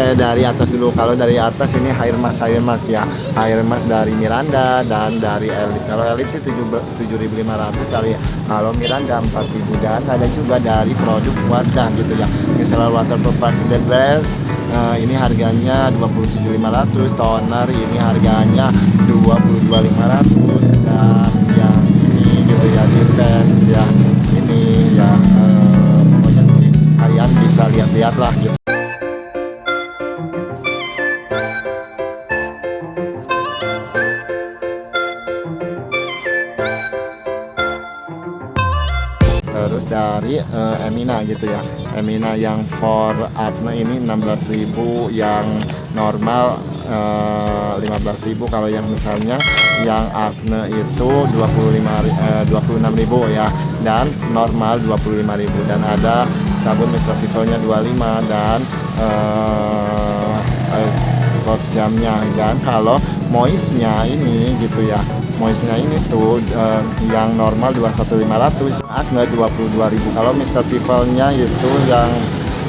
Oke, dari atas dulu. Kalau dari atas ini hair mask ya. Hair mask dari Miranda dan dari Elite. Kalau Elite sih 7.500 kali ya. Kalau Miranda 4.000 dan ada juga dari produk Wardah gitu ya. Misalnya waterproof the best, ini harganya 27.500. Toner ini harganya 22.500 dan yang ini gitu ya, defense ya. Ini ya pokoknya sih kalian bisa lihat-lihat lah gitu. Terus dari Emina gitu ya, Emina yang for acne ini 16.000, yang normal 15.000. Kalau yang misalnya yang acne itu 26.000 ya, dan normal 25.000. Dan ada sabun Mr. Vivo-nya 25 dan jamnya. Dan kalau moistnya ini gitu ya, moistnya ini tuh yang normal 21.500, acne 22.000. Kalau Mr. Vivo-nya itu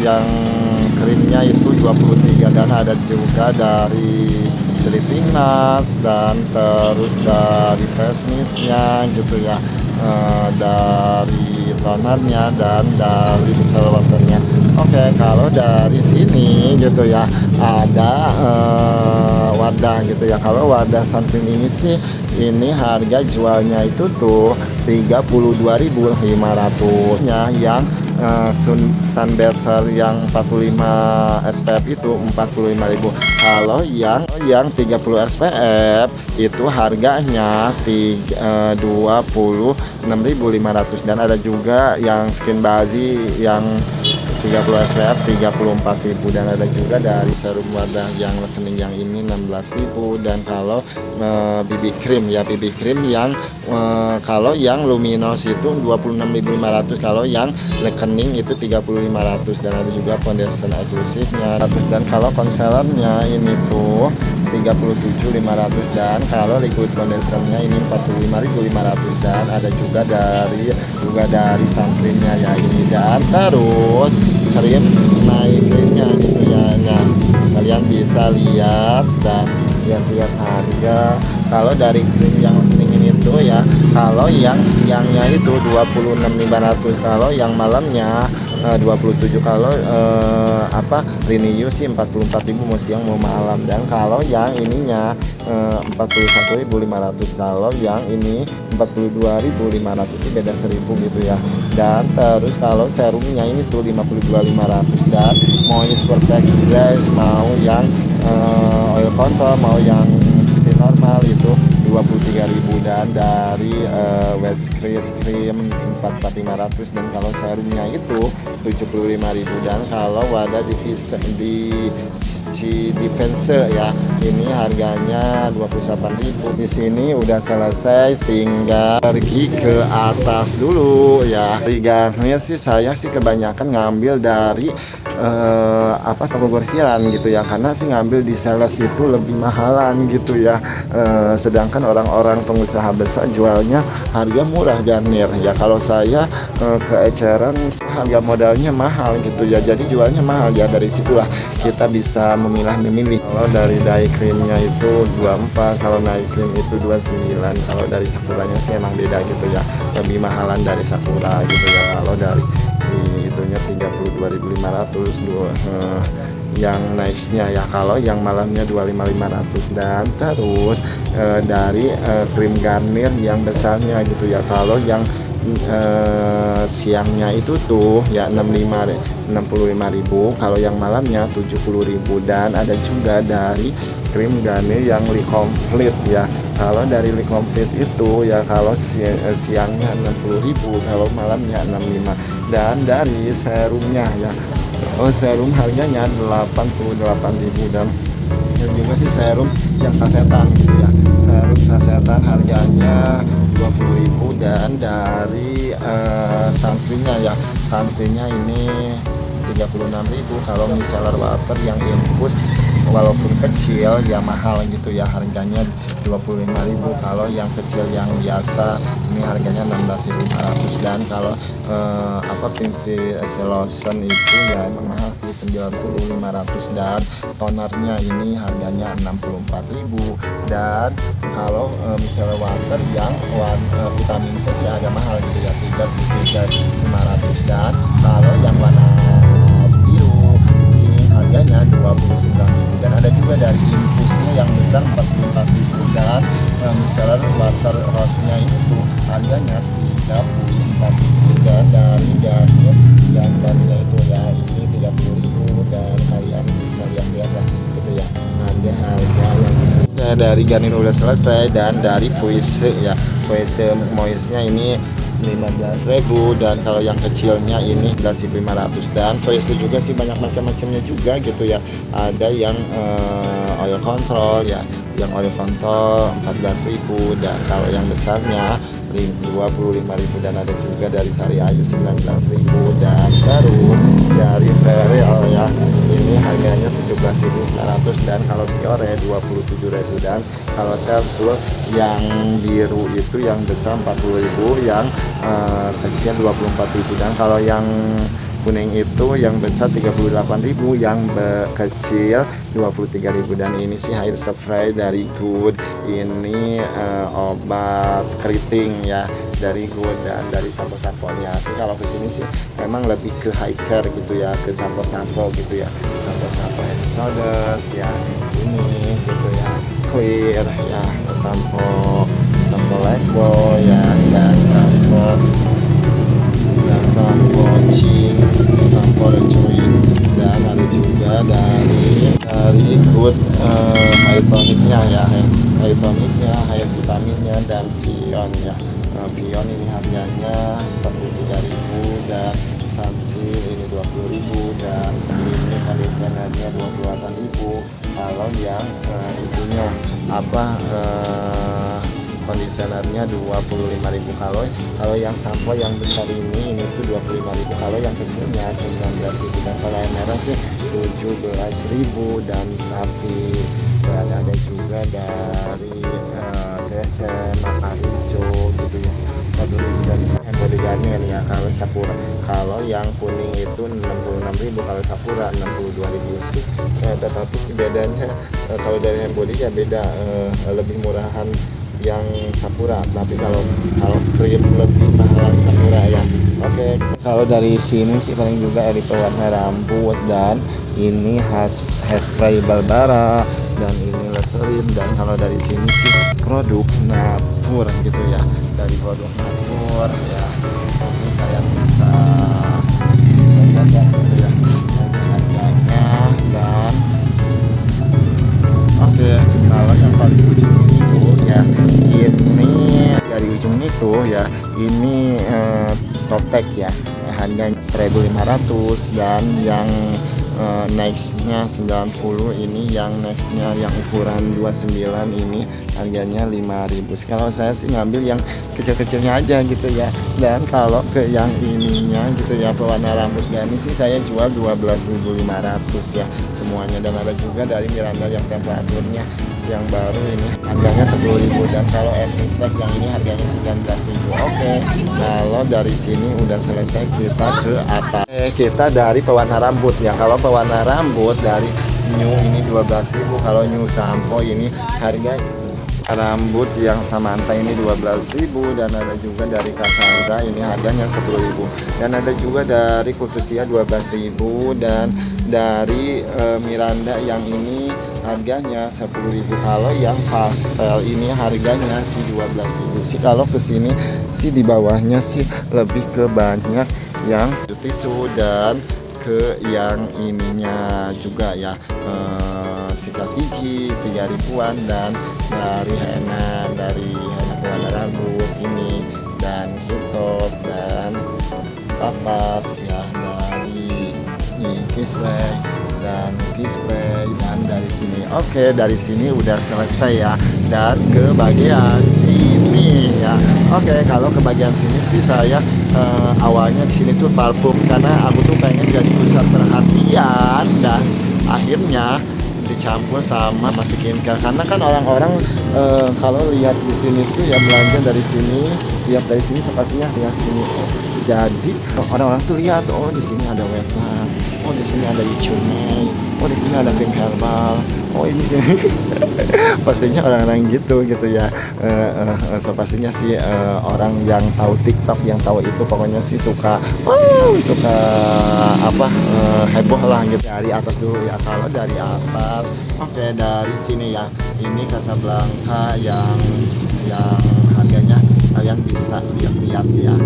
yang krimnya itu 23. Dan ada juga dari sleeping mask dan terus dari face mist-nya gitu ya, dari tonernya dan dari micellar water-nya. Oke, kalau dari sini gitu ya ada Wardah gitu ya. Kalau Wardah sunscreen ini sih, ini harga jualnya itu tuh 32.500 nya, yang sunbather yang 45 SPF itu 45.000. Kalau yang 30 SPF itu harganya 26.500. Dan ada juga yang skin basi yang 30 SPF 34.000. Dan ada juga dari serum Wardah yang rekening yang ini 16.000. Dan kalau BB cream ya, BB cream yang kalau yang luminous itu 26.500, kalau yang rekening itu 30.500. Dan ada juga foundation eksklusifnya 100. Dan kalau concealernya ini tuh 37.500. Dan kalau liquid foundationnya ini 45.500. Dan ada juga dari sunscreennya ya ini. Dan terus krim naik krimnya gitu ya. Nah, kalian bisa lihat dan lihat harga. Kalau dari krim yang ini tuh ya, kalau yang siangnya itu 26.500, kalau yang malamnya 27. Kalau Renew sih 44.000 mau siang mau malam. Dan kalau yang ininya 41.500, kalau yang ini 42.500 sih, beda 1.000 gitu ya. Dan terus kalau serumnya ini tuh 52.500. Dan mau ini perfect guys, mau yang oil control, mau yang skin normal itu 23.000. Dan dari wet cream 44.500. Dan kalau serumnya itu 75.000. Dan kalau wadah di defense ya, ini harganya 28.000. Di sini udah selesai, tinggal pergi ke atas dulu ya. Harganya sih saya sih kebanyakan ngambil dari toko grosiran gitu ya, karena sih ngambil di sales itu lebih mahalan gitu ya. Sedangkan orang-orang pengusaha besar jualnya harga murah Garnier ya. Kalau saya ke eceran harga modalnya mahal gitu ya, jadi jualnya mahal ya. Dari situlah kita bisa memilih. Kalau dari dye creamnya itu 24, kalau night cream itu 29. Kalau dari Sakuranya sih emang beda gitu ya, lebih mahalan dari Sakura gitu ya. Kalau dari itunya 32.500 yang nightnya ya. Kalau yang malamnya 25.500. Dan terus dari krim Garnier yang besarnya gitu ya, kalau yang siangnya itu tuh ya 65.000, kalau yang malamnya 70.000. Dan ada juga dari krim Garnier yang Le Complete ya. Kalau dari Le Complete itu ya, kalau siangnya 60.000, kalau malamnya 65. Dan dari serumnya ya, serum harganya 88.000. Dan juga sih serum yang sasetan gitu ya, serum sasetan harganya 20.000. Dan dari sunscreennya ya, sunscreennya ini 36.000. Kalau micellar water yang infus walaupun kecil ya mahal gitu ya, harganya 25.000. Kalau yang kecil yang biasa ini harganya 16.500. Dan kalau prinsip lotion itu ya emang mahal sih, 90.500. Dan tonernya ini harganya 64.000. Dan kalau misalnya water yang vitamin C sih agak mahal gitu ya, 3.500. Dan kalau yang warna biru ini harganya 29.000. Dan ada juga dari infusnya yang besar 44.000. Dan misalnya water rose-nya itu harganya 34.000. Dan dari Garnier yang barunya itu ya ini 30.000. Dan kalian bisa lihat lah gitu ya, harga yang dari Garnier udah selesai. Dan dari Puise ya, Puise Moistnya ini 15.000. Dan kalau yang kecilnya ini 11.500. Dan Puise juga sih banyak macam-macamnya juga gitu ya, ada yang oil control ya, yang oil control 14.000. Dan kalau yang besarnya 25.000. Dan ada juga dari Sari Ayu 19.000. Dan baru dari Ferrell ya ini harganya 17.500. Dan kalau Biore 27.000. Dan kalau Selsul yang biru itu yang besar 40.000, yang kecil 24.000. Dan kalau yang kuning itu yang besar 38.000, yang kecil 23.000. Dan ini sih hair spray dari Good, ini obat keriting ya dari Good. Dan dari sampo-samponya sih kalau kesini sih memang lebih ke high care gitu ya, ke sampo-sampo gitu ya, sampo-sampo hand shoulders ya ini gitu ya, clear ya, sampo Lifebuoy ya, dan sampo Cing, sampo Rejoice. Dan ada juga dari Good hair tonicnya ya, hair tonicnya, hair vitaminnya, dan Vion ya. Vion ini harganya 43.000. Dan Sunsilk ini 20.000. Dan ini conditionernya 28.000. Kalau yang itunya conditionernya 25.000. Kalau yang sampo yang besar ini tuh 25.000. Kalau yang kecilnya 19.000. Dan kalau yang merah sih 17.000. Dan sapi. Dan ada juga dari Dresser, Mata Hijau gitu ya, 1.000. Dan body Garnier ya. Kalau Sakura, kalau yang kuning itu 66.000. Kalau Sakura 62.000 sih. Tetapi sih bedanya kalau dari body ya beda, lebih murahan yang Sakura, tapi kalau krim lebih mahal Sakura ya. Oke. Kalau dari sini sih paling juga dari pewarna rambut. Dan ini hairspray Barbara. Dan ini Leserin. Dan kalau dari sini sih produk Natur gitu ya, dari produk Natur ya. Ini kalian bisa lihat ya gitu ya harganya. Dan oke, kalau yang paling ujung itu ya, ini dari ujung itu ya, ini Softtek ya, harganya 1.500. Dan yang nextnya 90, ini yang nextnya yang ukuran 29 ini harganya 5.000. Kalau saya sih ngambil yang kecil-kecilnya aja gitu ya. Dan kalau ke yang ininya gitu ya, pewarna rambut Gani sih saya jual 12.500 ya semuanya. Dan ada juga dari Miranda yang temperaturnya yang baru ini harganya 10.000. Dan kalau Essence yang ini harganya 19.000. Oke, kalau dari sini udah selesai, kita ke atas. Kita dari pewarna rambut ya. Kalau pewarna rambut dari New ini 12.000. Kalau New Sampo ini harga rambut yang Samantha ini 12.000. Dan ada juga dari Cassandra ini harganya 10.000. Dan ada juga dari Kutusia 12.000. Dan dari Miranda yang ini harganya 10.000. Kalau yang pastel ini harganya sih 12.000 sih. Kalau kesini sih di bawahnya sih lebih ke banyak yang tisu. Dan ke yang ininya juga ya, sikat gigi 3.000-an. Dan dari henna pewarna rambut ini, dan hitop, dan kapas ya, dari Kisplay dan Kisplay. Dan dari sini oke, dari sini udah selesai ya. Dan ke bagian sini ya. Oke, kalau ke bagian sini sih saya awalnya di sini tuh parfum, karena aku tuh pengen jadi pusat perhatian. Dan akhirnya di dicampur sama skincare, karena kan orang-orang kalau lihat di sini tuh ya belanja dari sini, lihat dari sini pastinya lihat sini. Jadi orang-orang tuh lihat, oh di sini ada wetland, oh di sini ada Yucumei, oh di sini ada krim herbal, oh ini sih. Pastinya orang-orang gitu ya. So pastinya sih orang yang tahu TikTok, yang tahu itu pokoknya sih suka apa heboh lah gitu. Dari atas dulu ya, kalau dari atas, oke, dari sini ya, ini Casablanca yang harganya kalian bisa lihat ya.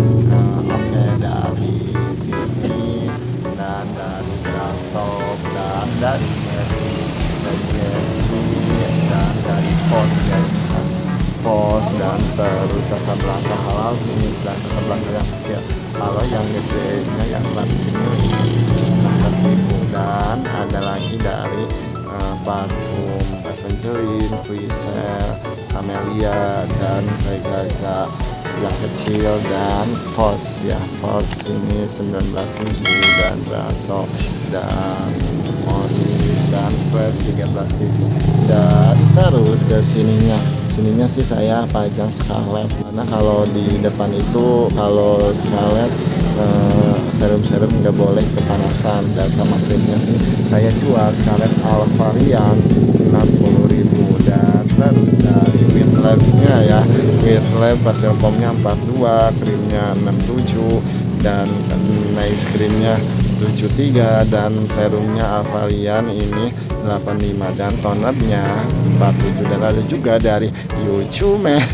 Oke, dari sini dan dari Grasshop dan dari Messi dan dari Fos ya, Fos, dan terus Casablanca halal finish dan Casablanca yang kecil. Kalau yang gedenya yang selanjutnya ini dan ada lagi dari parfum Evangeline, Freezer, Camellia, dan Regaza yang kecil, dan Fos ya, Fos ini 19.000, dan Grasshop dan Moni dan Fresh 13.000. Dan terus ke sininya sih saya pajang Scarlett, karena kalau di depan itu kalau Scarlett serum nggak boleh kepanasan, dan sama krimnya sih saya jual Scarlett Alvarian 60.000. Dan terus dari Whitlab-nya ya, Whitlab pasir pomnya 42, krimnya 67, dan nice krimnya 73, dan serumnya Alvarian ini 85, dan tonernya 47. Dan ada juga dari Yucumei.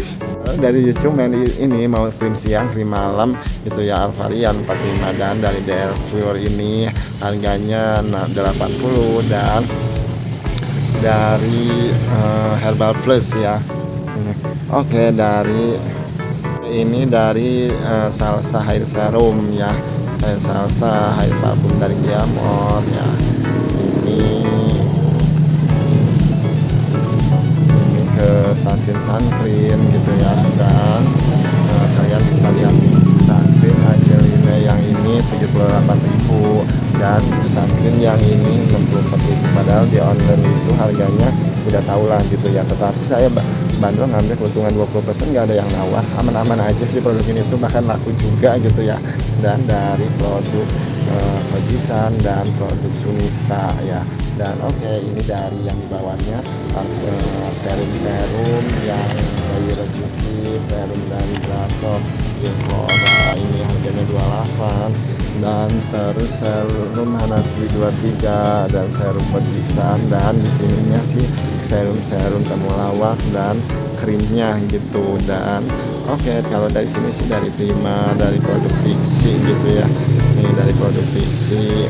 Dari Yucumei ini mau krim siang, krim malam gitu ya, Alvarian 45, dan dari DL Fleur ini harganya 80, dan dari Herbal Plus ya. Oke, dari ini dari Salsa Hair Serum ya, Salsa Hair Parfum dari Diamond ya. Ini ke sunscreen gitu ya, dan kalian bisa lihat sunscreen hasilnya yang ini 78.000, dan sunscreen yang ini 64.000. Padahal di online itu harganya udah tahu lah gitu ya, tetapi saya bandel ngambil keuntungan 20%, nggak ada yang nawar, aman-aman aja sih produk ini tuh, bahkan laku juga gitu ya. Dan dari produk Kojisan dan produk Sunisa ya. Dan oke, ini dari yang di bawahnya serum yang dari Rejuki, serum dari Grasshop, Sephora ini harganya 28, dan terus serum Hanaswi 23, dan serum Kojisan, dan di sininya sih serum temulawak dan krimnya gitu. Dan oke, kalau dari sini sih dari Prima, dari produk Pixi gitu ya. Ini dari produk Pixi,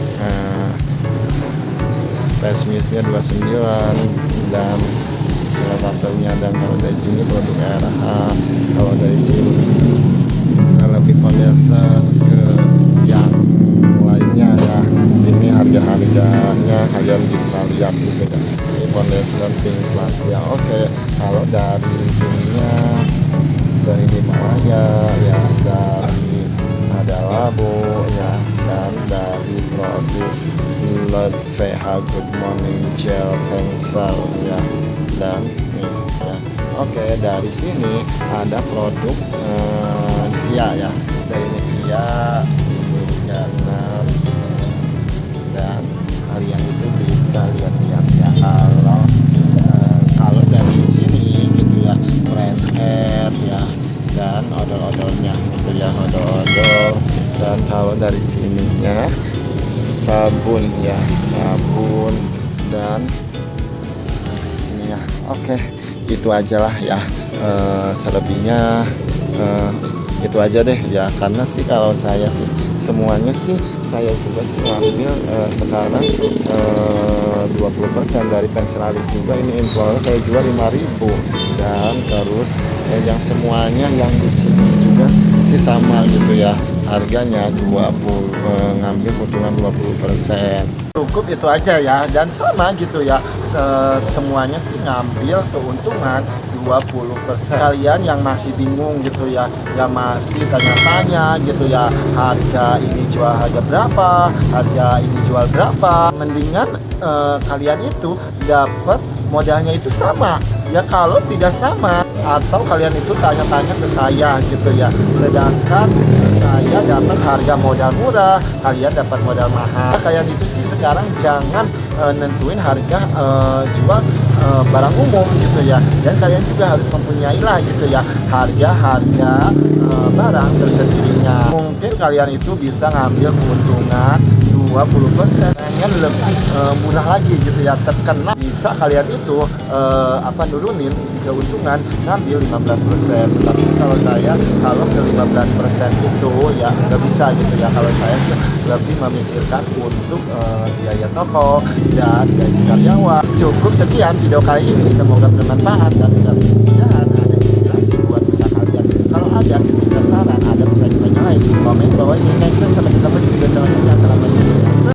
face mistnya 29, dan salah satunya. Dan kalau dari sini produk RH, kalau dari sini lebih foundation ke yang lainnya ya. Ini harga-harganya kalian bisa lihat gitu ya. Ini foundation Pink Plus ya. Oke, kalau dari sininya dari Himalaya ya, dari ada Labo ya, dan dari produk Lord VH Good Morning Gel Pencil ya, dan nih ya. Oke, dari sini ada produk Kia ya, dari Kia dan kalian itu bisa lihat-lihat ya. Kalau dari sini gitu ya, fresh air ya, dan odol-odolnya gitu ya, odol-odol. Dan kalau dari sininya sabun ya, sabun, dan ini ya. Oke, itu aja lah ya. Selebihnya itu aja deh ya, karena sih kalau saya sih semuanya sih saya juga sih ngambil sekarang 20% dari pensilalis juga. Ini inflow saya jual 5.000, dan terus yang semuanya yang di sini juga sih sama gitu ya, harganya 20, ngambil keuntungan 20%. Cukup itu aja ya, dan sama gitu ya, semuanya sih ngambil keuntungan 20%. Kalian yang masih bingung gitu ya, yang masih tanya-tanya gitu ya, harga ini jual harga berapa, harga ini jual berapa, mendingan kalian itu dapat modalnya itu sama. Ya kalau tidak sama, atau kalian itu tanya-tanya ke saya gitu ya, sedangkan saya dapat harga modal murah, kalian dapat modal mahal. Kalian itu sih sekarang jangan nentuin harga jual barang umum gitu ya, dan kalian juga harus mempunyai lah gitu ya harga-harga barang tersendirinya. Mungkin kalian itu bisa ngambil keuntungan 20%, dengan lebih murah lagi gitu ya, terkena bisa kalian itu nurunin keuntungan ngambil 15%. Tapi kalau saya kalau ke 15% itu ya nggak bisa gitu ya. Kalau saya lebih memikirkan untuk biaya toko dan gaji karyawan. Cukup sekian video kali ini, semoga bermanfaat dan mudah-mudahan ada inspirasi buat usaha kalian. Kalau ada kritik, saran, ada pertanyaan lain, komen bawah ini. Next time sampai ketemu di